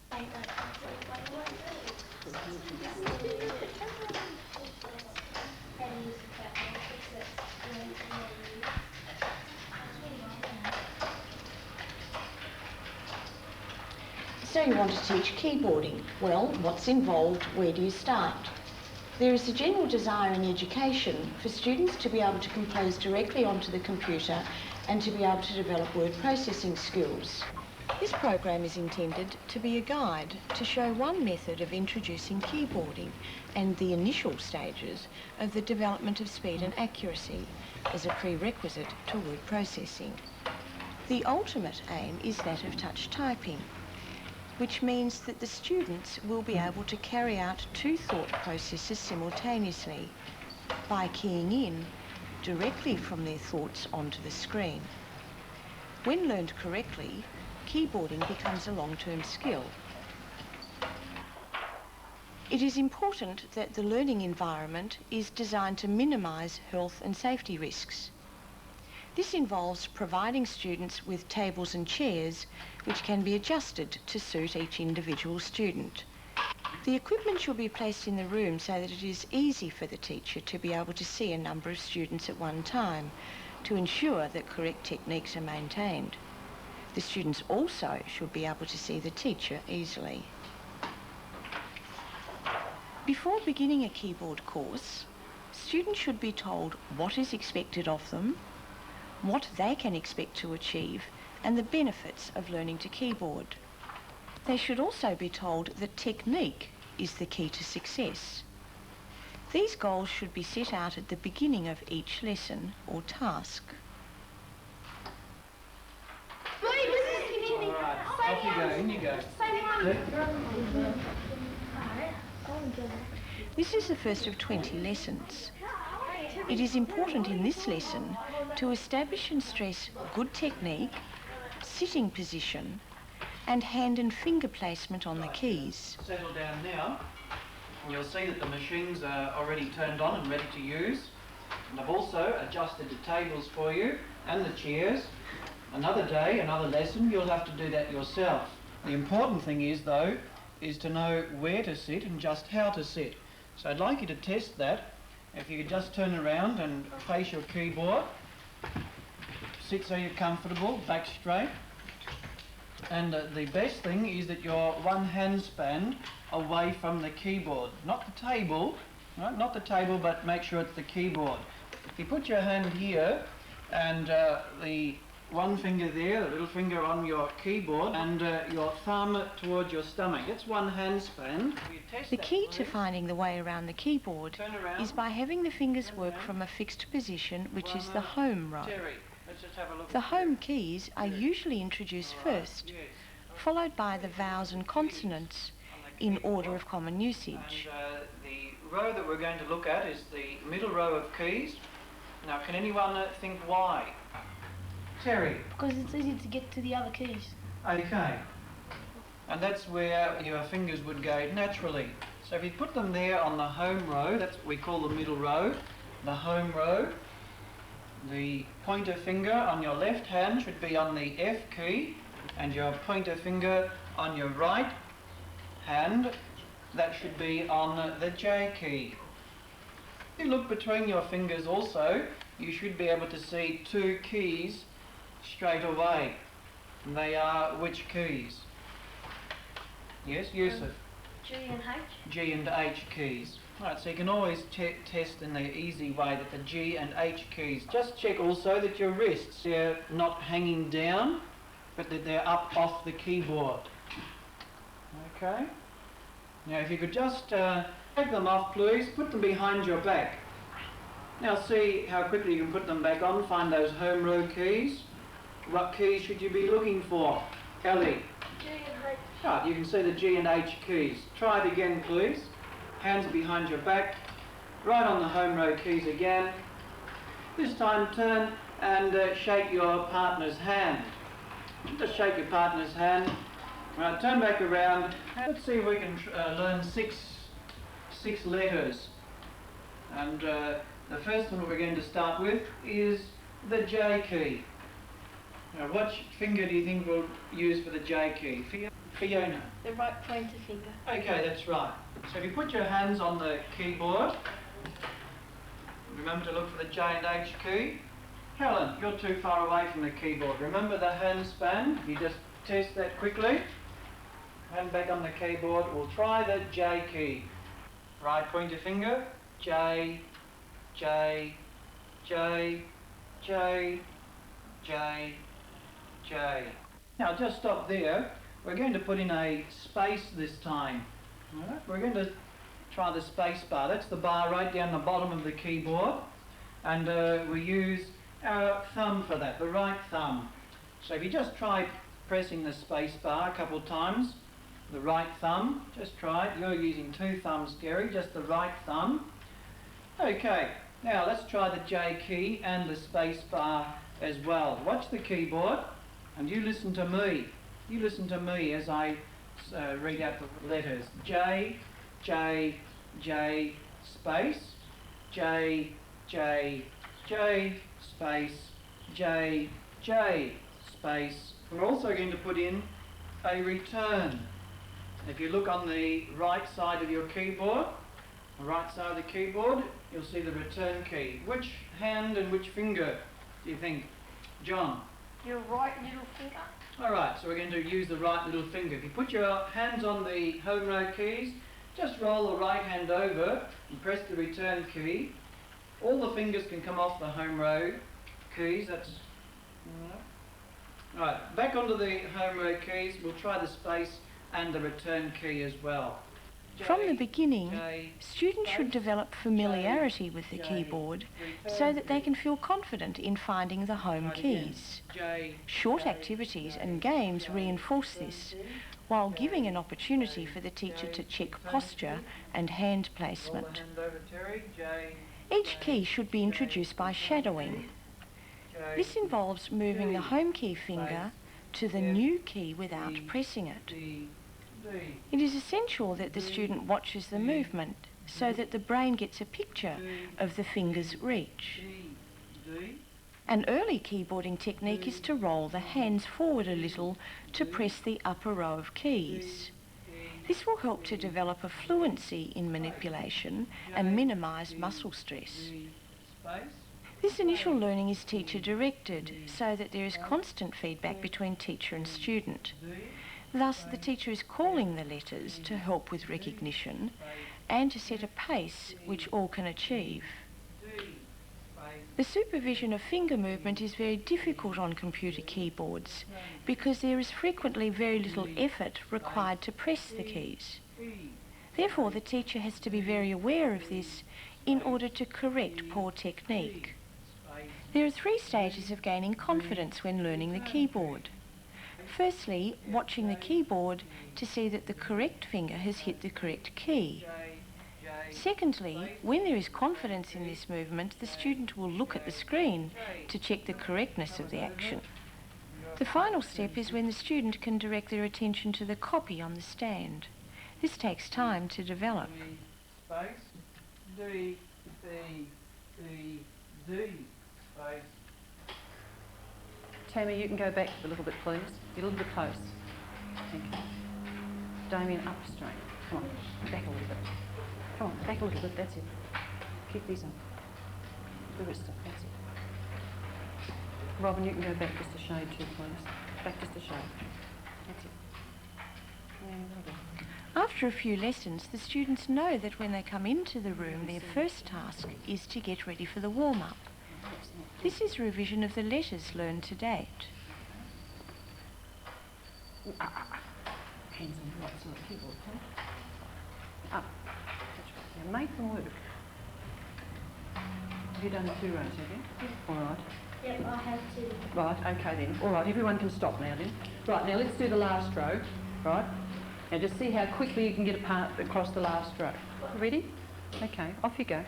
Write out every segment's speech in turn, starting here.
So you want to teach keyboarding. Well, what's involved? Where do you start? There is a general desire in education for students to be able to compose directly onto the computer and to be able to develop word processing skills. This program is intended to be a guide to show one method of introducing keyboarding and the initial stages of the development of speed and accuracy as a prerequisite to word processing. The ultimate aim is that of touch typing, which means that the students will be able to carry out two thought processes simultaneously by keying in directly from their thoughts onto the screen. When learned correctly, keyboarding becomes a long-term skill. It is important that the learning environment is designed to minimise health and safety risks. This involves providing students with tables and chairs which can be adjusted to suit each individual student. The equipment should be placed in the room so that it is easy for the teacher to be able to see a number of students at one time to ensure that correct techniques are maintained. The students also should be able to see the teacher easily. Before beginning a keyboard course, students should be told what is expected of them, what they can expect to achieve, and the benefits of learning to keyboard. They should also be told that technique is the key to success. These goals should be set out at the beginning of each lesson or task. Alright, off you go, in you go. This is the first of 20 lessons. It is important in this lesson to establish and stress good technique, sitting position, and hand and finger placement on the keys. Settle down now. You'll see that the machines are already turned on and ready to use. And I've also adjusted the tables for you and the chairs. Another day, another lesson, you'll have to do that yourself. The important thing is, though, is to know where to sit and just how to sit. So I'd like you to test that. If you could just turn around and face your keyboard, sit so you're comfortable, back straight. And the best thing is that you're one hand span away from the keyboard, not the table, right? Not the table, but make sure it's the keyboard. If you put your hand here and the one finger there, the little finger on your keyboard, and your thumb towards your stomach. That's one hand span. The key to finding the way around the keyboard is by having the fingers work from a fixed position, which is the home row. The home keys are usually introduced first, followed by the vowels and consonants in order of common usage. And, the row that we're going to look at is the middle row of keys. Now, can anyone think why? Terry? Because it's easy to get to the other keys. Okay. And that's where your fingers would go naturally. So if you put them there on the home row, that's what we call the middle row, the home row. The pointer finger on your left hand should be on the F key, and your pointer finger on your right hand, that should be on the J key. If you look between your fingers also, you should be able to see two keys straight away. And they are which keys? Yes, Yusuf? G and H. G and H keys. Right, so you can always test in the easy way that the G and H keys. Just check also that your wrists, they're not hanging down, but that they're up off the keyboard. Okay? Now if you could just take them off, please, put them behind your back. Now see how quickly you can put them back on, find those home row keys. What keys should you be looking for? Ellie? G and H. Right, you can see the G and H keys. Try it again, please. Hands behind your back, right on the home row keys again. This time turn and shake your partner's hand. Just shake your partner's hand. Right, turn back around. Let's see if we can learn six letters. And the first one we're going to start with is the J key. Now, which finger do you think we'll use for the J key? Fiona? The right pointer finger. Okay, that's right. So if you put your hands on the keyboard, remember to look for the J and H key. Helen, you're too far away from the keyboard. Remember the hand span? You just test that quickly. Hand back on the keyboard. We'll try the J key. Right pointer finger. J, J, J, J, J, J. Now just stop there. We're going to put in a space this time. Alright, we're going to try the space bar. That's the bar right down the bottom of the keyboard. And we use our thumb for that, the right thumb. So if you just try pressing the space bar a couple of times, the right thumb, just try it. You're using two thumbs, Gary, just the right thumb. Okay, now let's try the J key and the space bar as well. Watch the keyboard and you listen to me. You listen to me as I read out the letters. J, J, J, space, J, J, J, space, J, J, space. We're also going to put in a return. If you look on the right side of your keyboard, you'll see the return key. Which hand and which finger do you think? John? Your right little finger. Alright, so we're going to use the right little finger. If you put your hands on the home row keys, just roll the right hand over and press the return key. All the fingers can come off the home row keys. That's alright. Back onto the home row keys. We'll try the space and the return key as well. From the beginning, students should develop familiarity with the keyboard so that they can feel confident in finding the home keys. Short activities and games reinforce this, while giving an opportunity for the teacher to check posture and hand placement. Each key should be introduced by shadowing. This involves moving the home key finger to the new key without pressing it. It is essential that the student watches the movement so that the brain gets a picture of the finger's reach. An early keyboarding technique is to roll the hands forward a little to press the upper row of keys. This will help to develop a fluency in manipulation and minimise muscle stress. This initial learning is teacher-directed so that there is constant feedback between teacher and student. Thus, the teacher is calling the letters to help with recognition and to set a pace which all can achieve. The supervision of finger movement is very difficult on computer keyboards because there is frequently very little effort required to press the keys. Therefore, the teacher has to be very aware of this in order to correct poor technique. There are 3 stages of gaining confidence when learning the keyboard. Firstly, watching the keyboard to see that the correct finger has hit the correct key. Secondly, when there is confidence in this movement, the student will look at the screen to check the correctness of the action. The final step is when the student can direct their attention to the copy on the stand. This takes time to develop. Space, D, D, D, D, space. Tammy, you can go back a little bit, please. Get a little bit close. Thank you. Damien, up straight. Come on, back a little bit. Come on, back a little bit, that's it. Keep these up. The wrist up, that's it. Robin, you can go back just a shade too, please. Back just a shade. That's it. And that'll do. After a few lessons, the students know that when they come into the room, their first task is to get ready for the warm-up. This is revision of the letters learned to date. Hands on the right side of the keyboard, okay? Up. That's right. Now make them work. Have you done the 2 rows, have you? All right. Yep, I have to. Right, okay then. All right, everyone can stop now then. Right, now let's do the last row, right? Now just see how quickly you can get across the last row. Ready? Okay, off you go.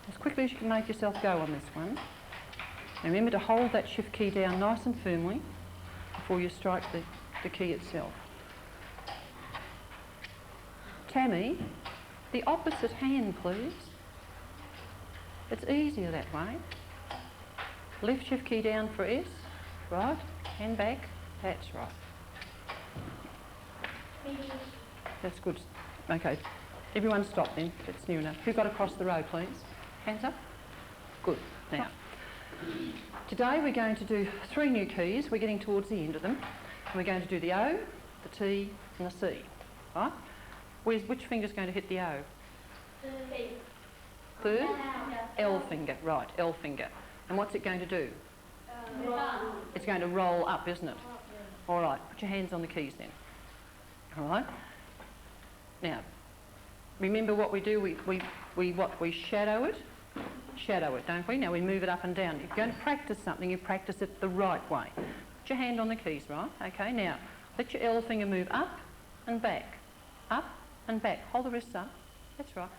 As quickly as you can make yourself go on this one. And remember to hold that shift key down nice and firmly before you strike the key itself. Tammy, the opposite hand, please. It's easier that way. Lift shift key down for S. Right. Hand back. That's right. That's good. Okay. Everyone stop then. That's near enough. Who got across the row, please? Hands up. Good. Now, today we're going to do 3 new keys. We're getting towards the end of them. And we're going to do the O, the T and the C. Right? Which finger's going to hit the O? Third? L finger. Right, L finger. And what's it going to do? It's going to roll up, isn't it? All right, put your hands on the keys then. All right? Now, remember what we do? We shadow it. Shadow it, don't we? Now we move it up and down. If you're going to practice something, you practice it the right way. Put your hand on the keys, right? Okay, now let your L finger move up and back. Up and back. Hold the wrists up. That's right.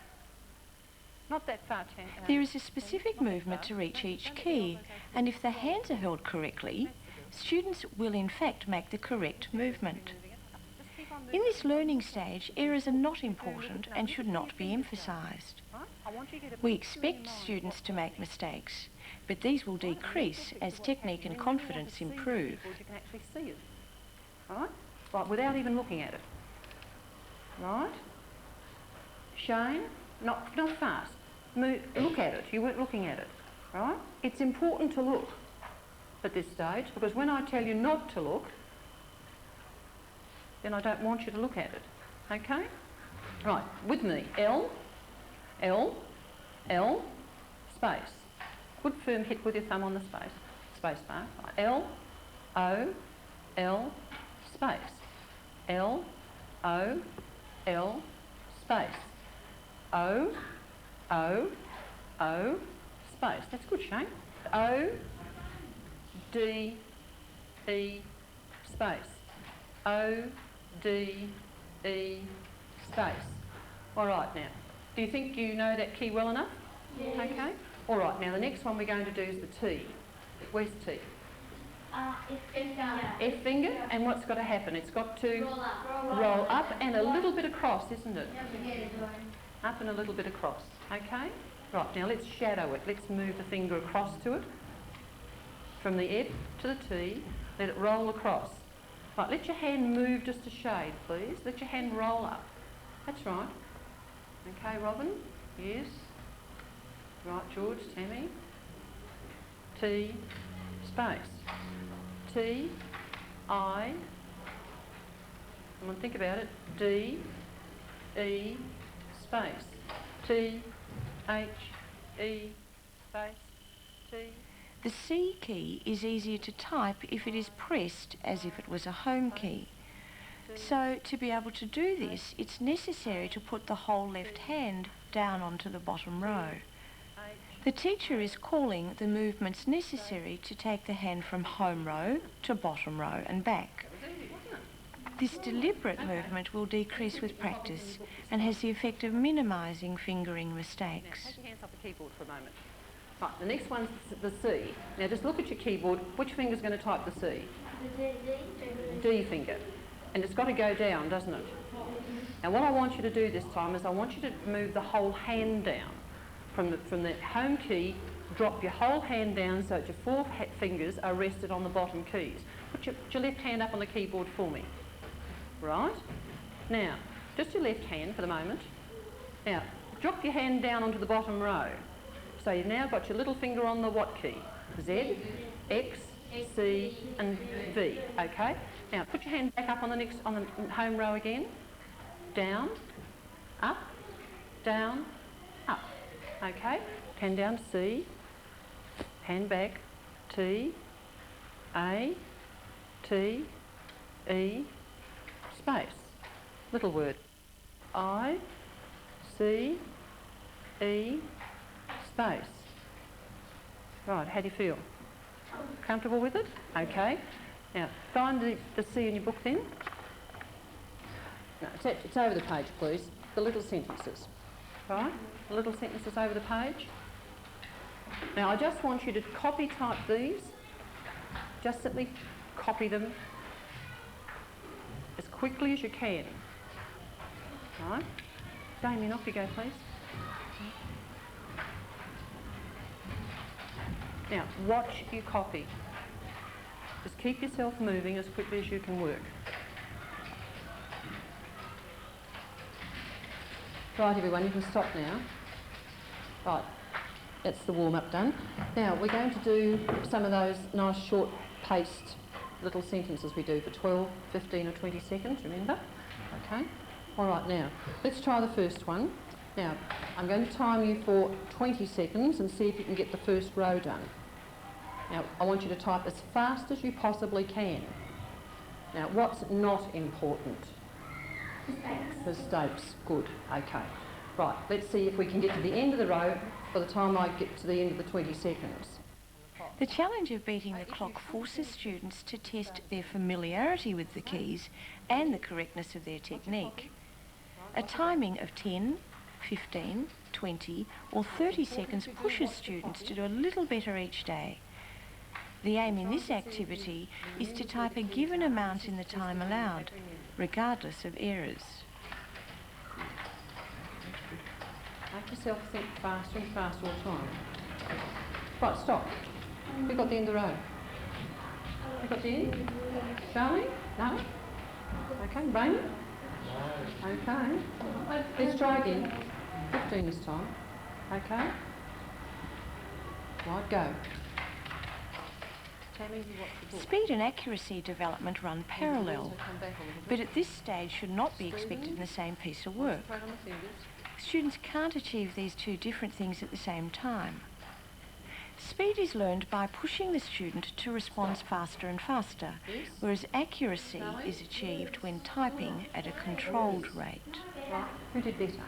Not that far, Tan. There is a specific movement to reach each key, and if the hands are held correctly, students will in fact make the correct movement. In this learning stage, errors are not important and should not be emphasised. We expect students to make mistakes, but these will decrease as technique and confidence improve. You can actually see it. Right? Right, without even looking at it. Right? Shane, not fast. Look at it. You weren't looking at it. Right? It's important to look at this stage, because when I tell you not to look, then I don't want you to look at it. Okay? Right, with me. L, L, L, space. Good firm hit with your thumb on the space bar. Right. L, O, L, space. L, O, L, space. O, O, O, space. That's good, Shane. O, D, E, space. O, D, E, space. All right, now, do you think you know that key well enough? Yes. Okay. All right, now the next one we're going to do is the T. Where's T? F finger. F finger, and what's got to happen? It's got to roll up and a little bit across, isn't it? Up and a little bit across, okay? Right, now let's shadow it. Let's move the finger across to it. From the F to the T, let it roll across. Right, let your hand move just a shade, please. Let your hand roll up. That's right. Okay, Robin? Yes. Right, George, Tammy. T, space. T, I, come on, think about it. D, E, space. T, H, E, space. T. The C key is easier to type if it is pressed as if it was a home key. So to be able to do this, it's necessary to put the whole left hand down onto the bottom row. The teacher is calling the movements necessary to take the hand from home row to bottom row and back. This deliberate movement will decrease with practice and has the effect of minimising fingering mistakes. Take your hands off the keyboard for a moment. Right, the next one's the C. Now just look at your keyboard. Which finger's going to type the C? D finger. And it's got to go down, doesn't it? Now what I want you to do this time is I want you to move the whole hand down. From the home key, drop your whole hand down so that your 4 fingers are rested on the bottom keys. Put your left hand up on the keyboard for me. Right? Now, just your left hand for the moment. Now, drop your hand down onto the bottom row. So you've now got your little finger on the what key? Z, X, C and V, okay? Now put your hand back up on the home row again. Down, up, down, up. Okay? Hand down C, hand back T, A, T, E, space. Little word. I, C, E, space. Right, how do you feel? Comfortable with it? Okay. Now, find the C in your book then. No, it's over the page, please. The little sentences. Right? The little sentences over the page. Now, I just want you to copy type these. Just simply copy them as quickly as you can. Right? Damien, off you go, please. Now, watch your copy. Just keep yourself moving as quickly as you can work. Right, everyone, you can stop now. Right, that's the warm-up done. Now, we're going to do some of those nice short-paced little sentences we do for 12, 15 or 20 seconds, remember? Okay. All right, now, let's try the first one. Now, I'm going to time you for 20 seconds and see if you can get the first row done. Now, I want you to type as fast as you possibly can. Now, what's not important? Mistakes. Good. Okay. Right, let's see if we can get to the end of the row by the time I get to the end of the 20 seconds. The challenge of beating the clock forces students to test their familiarity with the keys and the correctness of their technique. A timing of 10, 15, 20 or 30 seconds pushes students to do a little better each day. The aim in this activity is to type a given amount in the time allowed, regardless of errors. Make yourself think faster and faster all the time. Right, stop. We've got the end of the row. We've got the end. Charlie? No? Okay, Raymond? Okay. Let's try again. 15 this time. Okay. Right, go. Speed and accuracy development run parallel, but at this stage should not be expected in the same piece of work. Students can't achieve these two different things at the same time. Speed is learned by pushing the student to respond faster and faster, whereas accuracy is achieved when typing at a controlled rate. Right, who did better?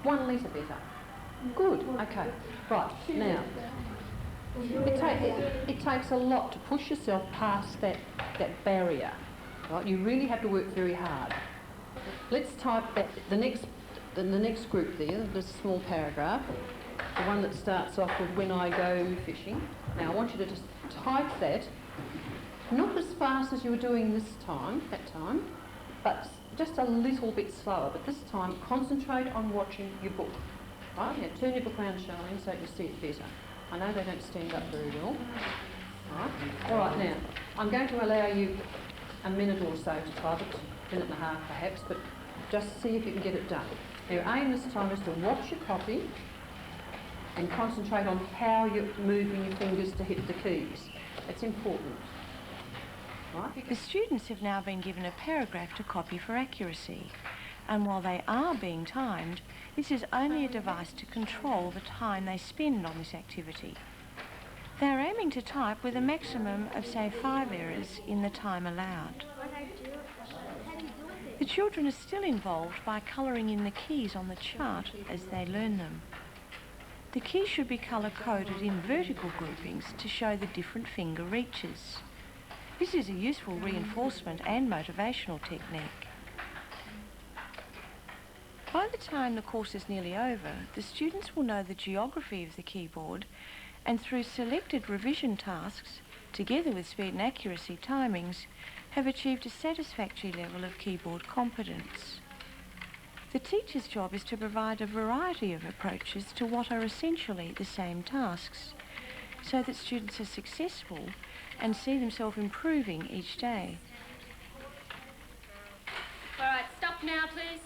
1 letter better. Good, okay. Right, now, it takes a lot to push yourself past that barrier. Right, you really have to work very hard. Let's type that, the next group there, the small paragraph, the one that starts off with when I go fishing. Now I want you to just type that, not as fast as you were doing that time, but just a little bit slower. But this time, concentrate on watching your book. Right, now turn your book around, Charlene, so you can see it better. I know they don't stand up very well. All right, now, I'm going to allow you a minute or so to type it, a minute and a half perhaps, but just see if you can get it done. Your aim this time is to watch your copy and concentrate on how you're moving your fingers to hit the keys. It's important. Right? The students have now been given a paragraph to copy for accuracy, and while they are being timed, this is only a device to control the time they spend on this activity. They are aiming to type with a maximum of, say, 5 errors in the time allowed. The children are still involved by colouring in the keys on the chart as they learn them. The keys should be colour-coded in vertical groupings to show the different finger reaches. This is a useful reinforcement and motivational technique. By the time the course is nearly over, the students will know the geography of the keyboard, and through selected revision tasks, together with speed and accuracy timings, have achieved a satisfactory level of keyboard competence. The teacher's job is to provide a variety of approaches to what are essentially the same tasks, so that students are successful and see themselves improving each day. All right, stop now, please.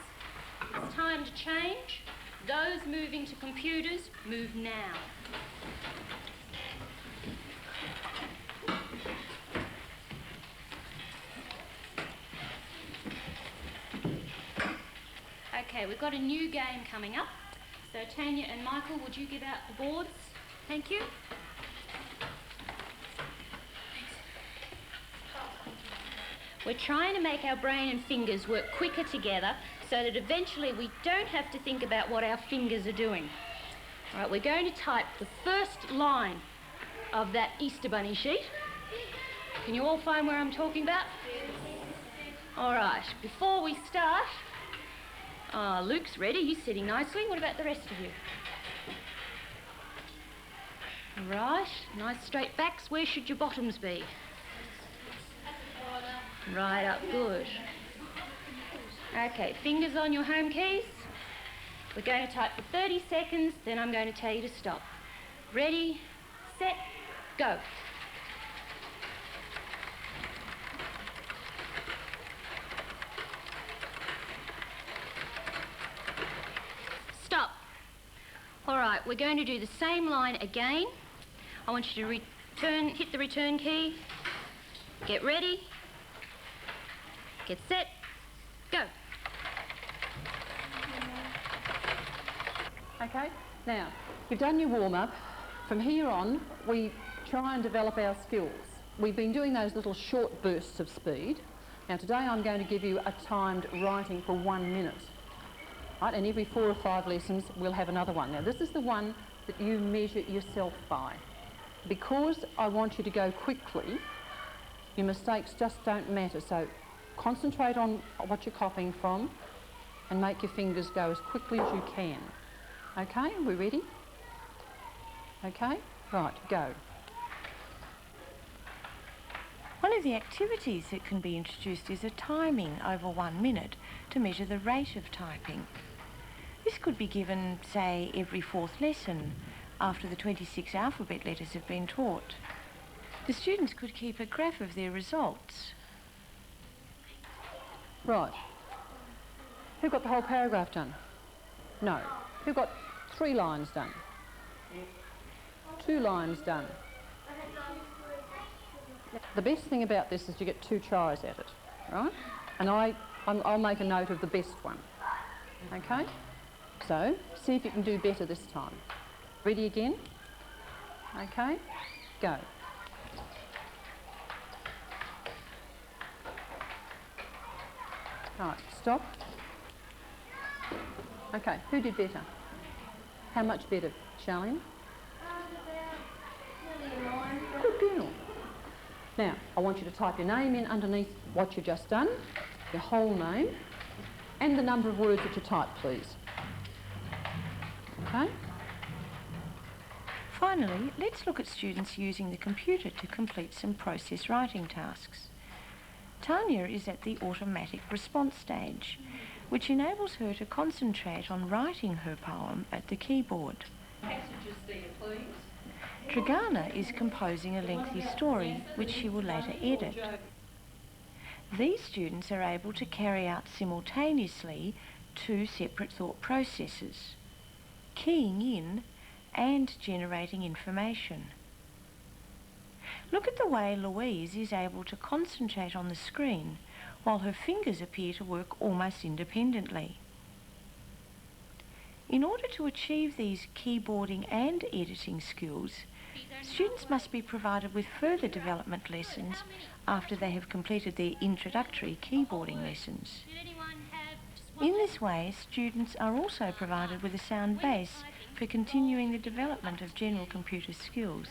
It's time to change. Those moving to computers, move now. Okay, we've got a new game coming up. So Tanya and Michael, would you give out the boards? Thank you. We're trying to make our brain and fingers work quicker together so that eventually we don't have to think about what our fingers are doing. All right, we're going to type the first line of that Easter Bunny sheet. Can you all find where I'm talking about? All right, before we start, Luke's ready, he's sitting nicely. What about the rest of you? Right, nice straight backs. Where should your bottoms be? Right up, good. Okay, fingers on your home keys. We're going to type for 30 seconds, then I'm going to tell you to stop. Ready, set, go. Stop. All right, we're going to do the same line again. I want you to hit the return key, get ready, get set, go. Okay, now, you've done your warm-up. From here on, we try and develop our skills. We've been doing those little short bursts of speed. Now today I'm going to give you a timed writing for 1 minute. Right, and every 4 or 5 lessons we'll have another one. Now this is the one that you measure yourself by. Because I want you to go quickly, your mistakes just don't matter. So concentrate on what you're copying from and make your fingers go as quickly as you can. Okay, we ready? Okay, right, go. One of the activities that can be introduced is a timing over 1 minute to measure the rate of typing. This could be given, say, every 4th lesson after the 26 alphabet letters have been taught. The students could keep a graph of their results. Right. Who got the whole paragraph done? No. Who got 3 lines done? 2 lines done. The best thing about this is you get 2 tries at it, right? And I'll make a note of the best one. Okay? So, see if you can do better this time. Ready again? Okay? Go. Right, stop. Okay, who did better? How much better, Charlene? Good girl. Now, I want you to type your name in underneath what you've just done, your whole name, and the number of words that you typed, please. Okay? Finally, let's look at students using the computer to complete some process writing tasks. Tanya is at the automatic response stage, which enables her to concentrate on writing her poem at the keyboard. Passages there, please. Trigana is composing a lengthy story, which she will later edit. These students are able to carry out simultaneously 2 separate thought processes: keying in and generating information. Look at the way Louise is able to concentrate on the screen while her fingers appear to work almost independently. In order to achieve these keyboarding and editing skills, students must be provided with further development lessons after they have completed their introductory keyboarding lessons. In this way, students are also provided with a sound base for continuing the development of general computer skills.